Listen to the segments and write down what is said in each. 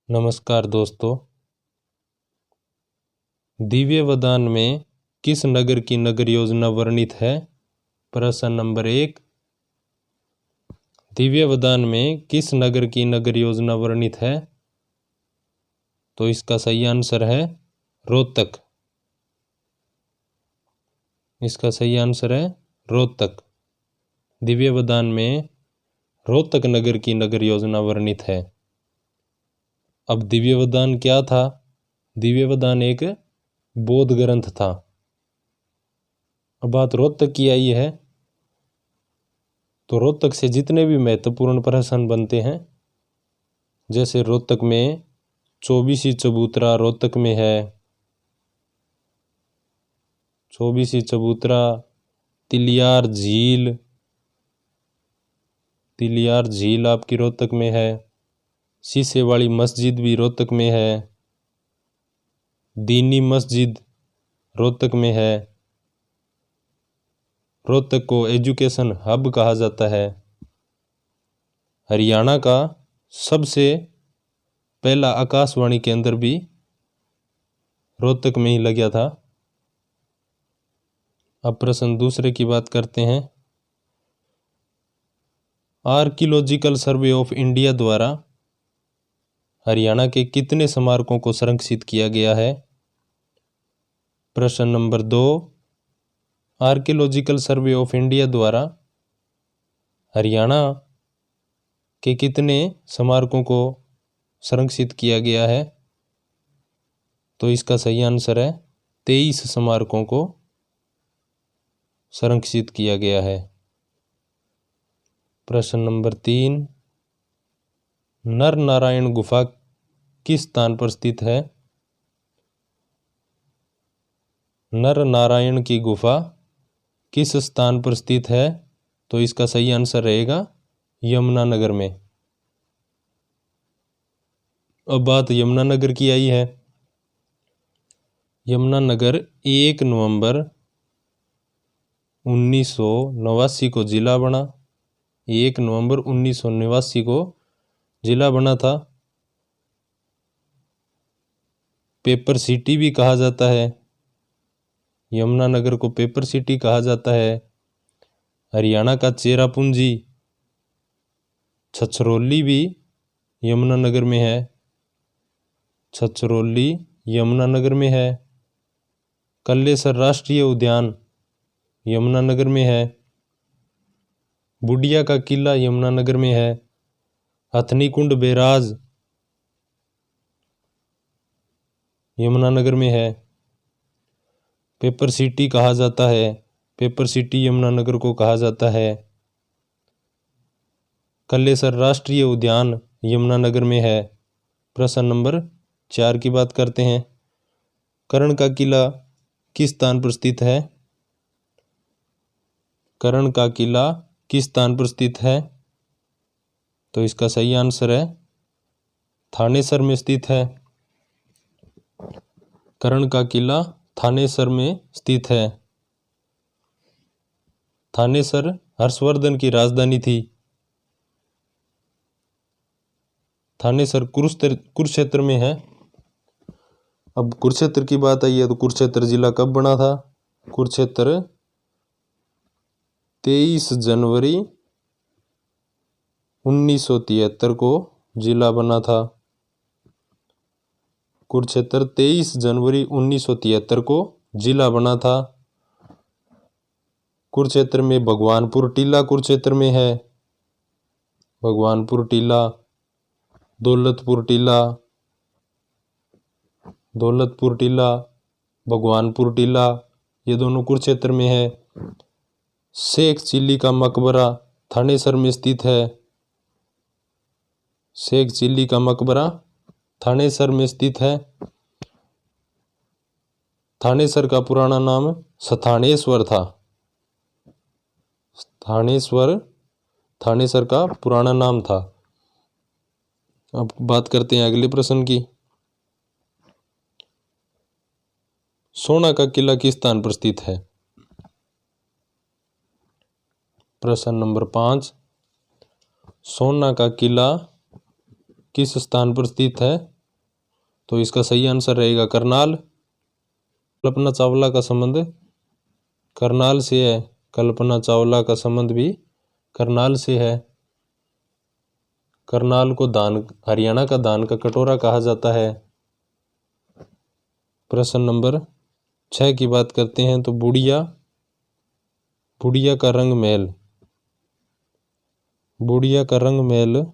नमस्कार दोस्तों। दिव्यवदान में किस नगर की नगर योजना वर्णित है? प्रश्न नंबर 1। दिव्यवदान में किस नगर की नगर योजना वर्णित है? तो इसका सही आंसर है रोहतक। इसका सही आंसर है रोहतक। दिव्यवदान में रोहतक नगर की नगर योजना वर्णित है। अब दिव्यवदान क्या था? दिव्यवदान एक बौद्ध ग्रंथ था। अब बात रोहतक की आई है, तो रोहतक से जितने भी महत्वपूर्ण प्रश्न बनते हैं, जैसे रोहतक में 24 चबूतरा रोहतक में है, 24 चबूतरा, तिलियार झील आपकी रोहतक में है, शीशे वाली मस्जिद भी रोहतक में है, दीनी मस्जिद रोहतक में है। रोहतक को एजुकेशन हब कहा जाता है। हरियाणा का सबसे पहला आकाशवाणी केंद्र भी रोहतक में ही लगा था। अब प्रश्न दूसरे की बात करते हैं। आर्कियोलॉजिकल सर्वे ऑफ इंडिया द्वारा हरियाणा के कितने स्मारकों को संरक्षित किया गया है? प्रश्न number 2। Archaeological survey of India द्वारा हरियाणा के कितने स्मारकों को संरक्षित किया गया है? तो इसका सही आंसर है 23 स्मारकों को संरक्षित किया गया है। प्रश्न नंबर 3। नर नारायण गुफा किस स्थान पर स्थित है? नर नारायण की गुफा किस स्थान पर स्थित है? तो इसका सही आंसर रहेगा यमुनानगर में। अब बात यमुनानगर की आई है। यमुनानगर 1 नवंबर 1989 को जिला बना। 1 नवंबर 1989 को जिला बना था। पेपर सिटी भी कहा जाता है। यमुनानगर को पेपर सिटी कहा जाता है। हरियाणा का चेरापूंजी छछरौली भी यमुनानगर में है। छछरौली यमुनानगर में है। कल्लेसर राष्ट्रीय उद्यान यमुनानगर में है। बुडिया का किला यमुनानगर में है। हथनीकुंड बैराज यमुनानगर में है। पेपर सिटी कहा जाता है। पेपर सिटी यमुनानगर को कहा जाता है। कल्लेसर राष्ट्रीय उद्यान यमुनानगर में है। प्रश्न नंबर 4 की बात करते हैं। कर्ण का किला किस स्थान पर स्थित है? कर्ण का किला किस स्थान पर स्थित है? तो इसका सही आंसर है थानेसर में स्थित है। कर्ण का किला थानेसर में स्थित है। थानेसर हर्षवर्धन की राजधानी थी। थानेसर कुरुक्षेत्र में है। अब कुरुक्षेत्र की बात आई है, तो कुरुक्षेत्र जिला कब बना था? कुरुक्षेत्र 23 जनवरी 1973 को जिला बना था। कुरुक्षेत्र 23 जनवरी 1973 को जिला बना था। कुरुक्षेत्र में भगवानपुर टीला कुरुक्षेत्र में है। भगवानपुर टीला, दौलतपुर टीला, भगवानपुर टीला, ये दोनों कुरुक्षेत्र में है। शेख चिल्ली का मकबरा थानेसर में स्थित है। शेख चिल्ली का मकबरा थानेसर में स्थित है। थानेसर का पुराना नाम स्थानेश्वर था। थानेसर का पुराना नाम था। अब बात करते हैं अगले प्रश्न की। सोना का किला किस स्थान पर स्थित है? प्रश्न नंबर 5। सोना का किला किस स्थान पर स्थित है? तो इसका सही आंसर रहेगा करनाल। कल्पना चावला का संबंध करनाल से है। कल्पना चावला का संबंध भी करनाल से है। करनाल को दान हरियाणा का दान का कटोरा कहा जाता है। प्रश्न नंबर 6 की बात करते हैं तो बुढ़िया का रंग महल। बुढ़िया का रंग महल,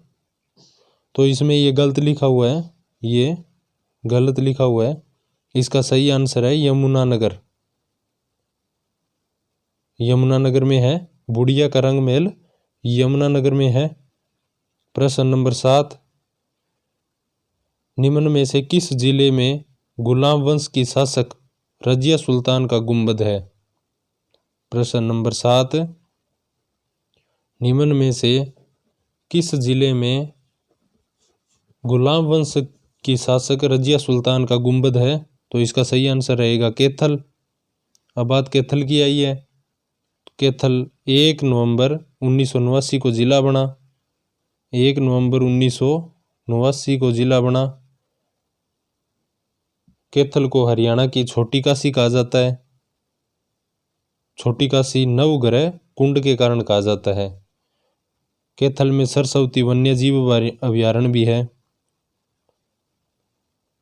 तो इसमें ये गलत लिखा हुआ है, ये गलत लिखा हुआ है। इसका सही आंसर है यमुनानगर। यमुनानगर में है। बुढ़िया का रंग महल यमुनानगर में है। प्रश्न नंबर 7, निम्न में से किस जिले में गुलाम वंश की शासक रजिया सुल्तान का गुंबद है? प्रश्न नंबर 7, निम्न में से किस जिले में गुलाम वंश की शासक रजिया सुल्तान का गुंबद है? तो इसका सही आंसर रहेगा कैथल। अब बात कैथल की आई है। कैथल 1 नवंबर 1989 को जिला बना। 1 नवंबर 1989 को जिला बना। कैथल को हरियाणा की छोटी काशी कहा जाता है। छोटी काशी नवग्रह कुंड के कारण कहा जाता है। कैथल में सरस्वती वन्यजीव अभयारण्य भी है।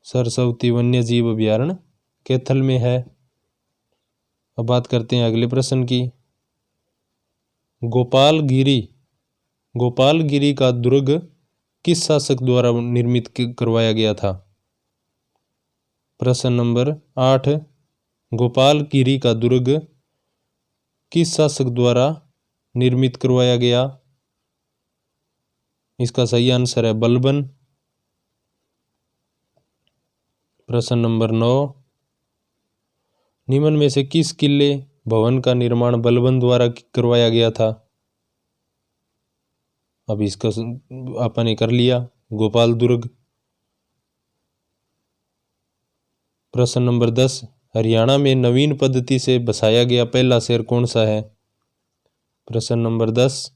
सरस्वती वन्यजीव अभयारण्य कैथल में है। अब बात करते हैं अगले प्रश्न की। गोपालगिरी का दुर्ग किस शासक द्वारा निर्मित करवाया गया था? प्रश्न नंबर 8, गोपालगिरी का दुर्ग किस शासक द्वारा निर्मित करवाया गया? इसका सही आंसर है बलबन। प्रश्न नंबर 9, निम्न में से किस किले भवन का निर्माण बलबन द्वारा करवाया गया था? अब इसका आपने कर लिया, गोपाल दुर्ग। प्रश्न नंबर 10, हरियाणा में नवीन पद्धति से बसाया गया पहला शहर कौन सा है? प्रश्न नंबर 10,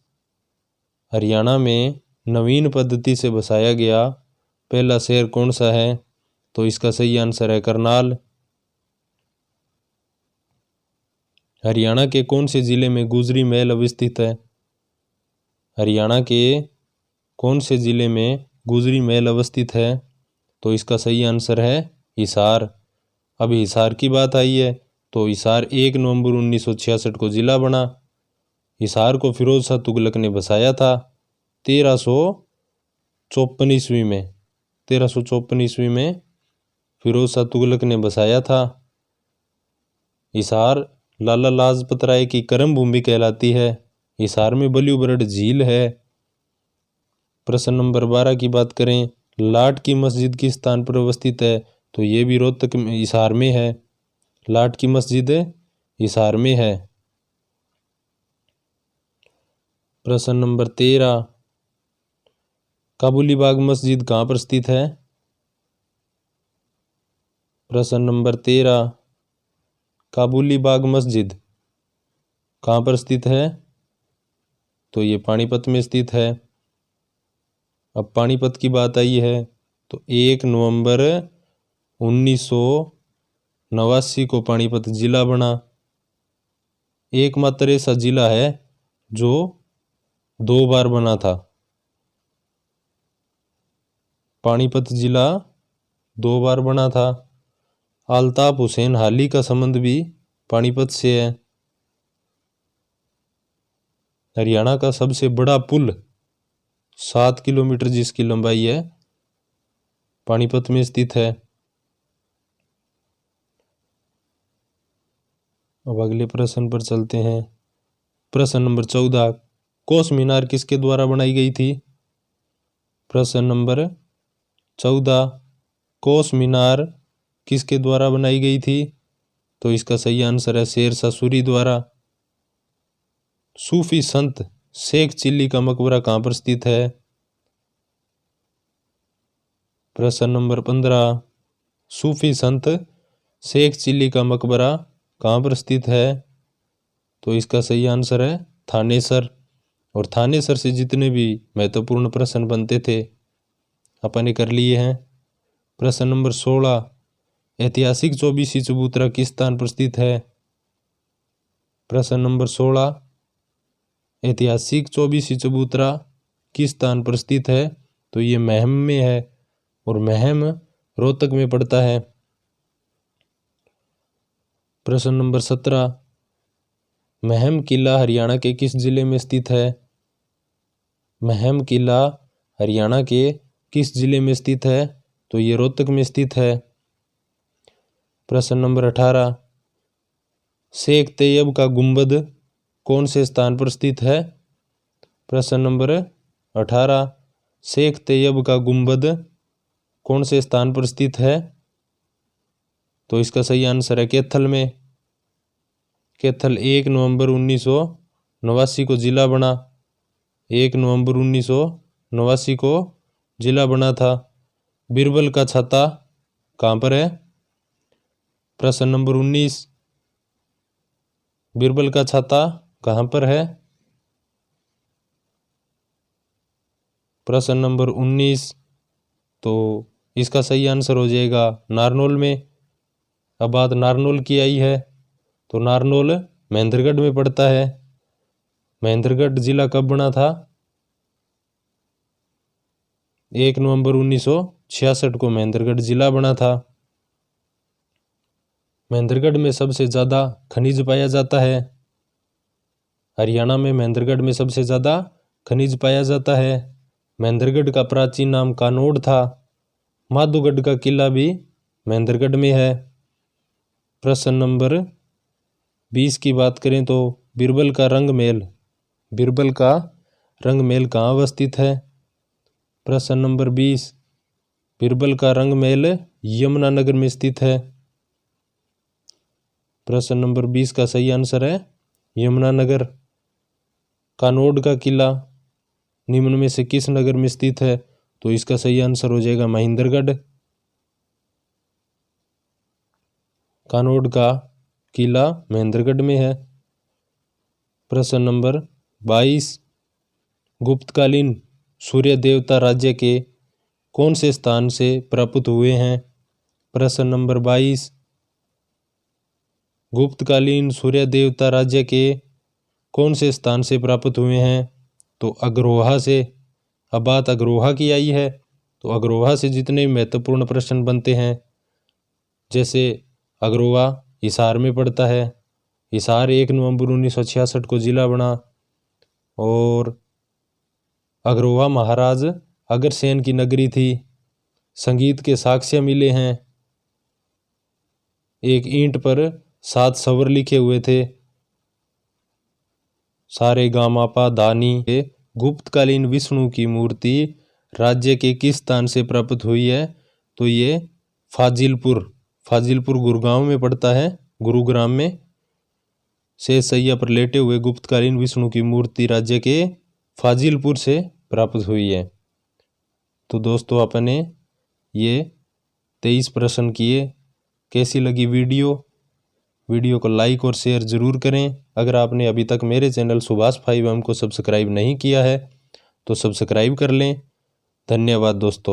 हरियाणा में नवीन पद्धति से बसाया गया पहला शहर कौन सा है? तो इसका सही आंसर है करनाल। हरियाणा के कौन से जिले में गुजरी महल अवस्थित है? हरियाणा के कौन से जिले में गुजरी महल अवस्थित है? तो इसका सही आंसर है हिसार। अब हिसार की बात आई है तो हिसार 1 नवंबर 1966 को जिला बना। हिसार को फिरोज शाह तुगलक ने बसाया था 1354 ईस्वी में। 1354 ईस्वी में फिरोज शाह तुगलक ने बसाया था। हिसार लाला लाजपत राय की कर्म भूमि कहलाती है। हिसार में ब्लू बर्ड झील है। प्रश्न नंबर 12 की बात करें, लाट की मस्जिद किस स्थान पर अवस्थित है? तो ये भी रोहतक में हिसार में है। लाट की मस्जिद हिसार में है। प्रश्न नंबर 13, काबुली बाग मस्जिद कहाँ पर स्थित है? प्रश्न नंबर 13, काबुली बाग मस्जिद कहाँ पर स्थित है? तो ये पानीपत में स्थित है। अब पानीपत की बात आई है तो 1 नवंबर 1989 को पानीपत जिला बना। एकमात्र ऐसा जिला है जो 2 बार बना था। पानीपत जिला 2 बार बना था। अल्ताफ हुसैन हाली का संबंध भी पानीपत से है। हरियाणा का सबसे बड़ा पुल 7 किलोमीटर जिसकी लंबाई है पानीपत में स्थित है। अब अगले प्रश्न पर चलते हैं। प्रश्न नंबर 14, कोस मीनार किसके द्वारा बनाई गई थी? प्रश्न नंबर 14, कोस मीनार किसके द्वारा बनाई गई थी? तो इसका सही आंसर है शेरशाह सूरी द्वारा। सूफी संत शेख चिल्ली का मकबरा कहाँ पर स्थित है? प्रश्न नंबर 15, सूफी संत शेख चिल्ली का मकबरा कहाँ पर स्थित है? तो इसका सही आंसर है थानेसर। और थानेसर से जितने भी महत्वपूर्ण प्रश्न बनते थे अपन ने कर लिए हैं। प्रश्न नंबर 16, ऐतिहासिक चौबीसी चबूतरा किस स्थान पर स्थित है? प्रश्न नंबर 16, ऐतिहासिक चौबीसी चबूतरा किस स्थान पर स्थित है? तो ये महम में है और महम रोहतक में पड़ता है। प्रश्न नंबर 17, महम किला हरियाणा के किस जिले में स्थित है? महम किला हरियाणा के किस जिले में स्थित है? तो ये रोहतक में स्थित है। प्रश्न नंबर 18, शेख तैयब का गुंबद कौन से स्थान पर स्थित है? प्रश्न नंबर 18, शेख तैयब का गुंबद कौन से स्थान पर स्थित है? तो इसका सही आंसर है कैथल में। कैथल 1 नवंबर 1989 को जिला बना। 1 नवंबर 1989 को जिला बना था। बीरबल का छाता कहाँ पर है? प्रश्न नंबर 19, बीरबल का छाता कहाँ पर है? प्रश्न नंबर 19, तो इसका सही आंसर हो जाएगा नारनौल में। अब बात नारनौल की आई है, तो नारनौल महेंद्रगढ़ में पड़ता है। महेंद्रगढ़ जिला कब बना था? 1 नवंबर 1966 को महेंद्रगढ़ जिला बना था। महेंद्रगढ़ में सबसे ज़्यादा खनिज पाया जाता है। हरियाणा में महेंद्रगढ़ में सबसे ज़्यादा खनिज पाया जाता है। महेंद्रगढ़ का प्राचीन नाम कानोड़ था। माधोगढ़ का किला भी महेंद्रगढ़ में है। प्रश्न नंबर 20 की बात करें तो बीरबल का रंग महल कहाँ अवस्थित है? प्रश्न नंबर 20, बीरबल का रंग महल यमुनानगर में स्थित है। प्रश्न नंबर 20 का सही आंसर है यमुनानगर। कानोड़ का किला निम्न में से किस नगर में स्थित है? तो इसका सही आंसर हो जाएगा महेंद्रगढ़। कानोड़ का किला महेंद्रगढ़ में है। प्रश्न नंबर 22, गुप्तकालीन सूर्य देवता राज्य के कौन से स्थान से प्राप्त हुए हैं? प्रश्न नंबर 22, गुप्तकालीन सूर्य देवता राज्य के कौन से स्थान से प्राप्त हुए हैं? तो अग्रोहा से। अब बात अग्रोहा की आई है, तो अग्रोहा से जितने महत्वपूर्ण प्रश्न बनते हैं, जैसे अग्रोहा हिसार में पड़ता है। हिसार 1 नवंबर 1966 को जिला बना। और अग्रोहा महाराज अग्रसेन की नगरी थी। संगीत के साक्ष्य मिले हैं। एक ईंट पर 7 स्वर लिखे हुए थे, सारे गामा पा धानी। गुप्तकालीन विष्णु की मूर्ति राज्य के किस स्थान से प्राप्त हुई है? तो ये फाजिलपुर गुरुगांव में पड़ता है। गुरुग्राम में शेष सैया पर लेटे हुए गुप्तकालीन विष्णु की मूर्ति राज्य के फाजिलपुर से प्राप्त हुई है। तो दोस्तों, अपने ये 23 प्रश्न किए। कैसी लगी वीडियो को लाइक और शेयर ज़रूर करें। अगर आपने अभी तक मेरे चैनल सुभाष 5M को सब्सक्राइब नहीं किया है तो सब्सक्राइब कर लें। धन्यवाद दोस्तों।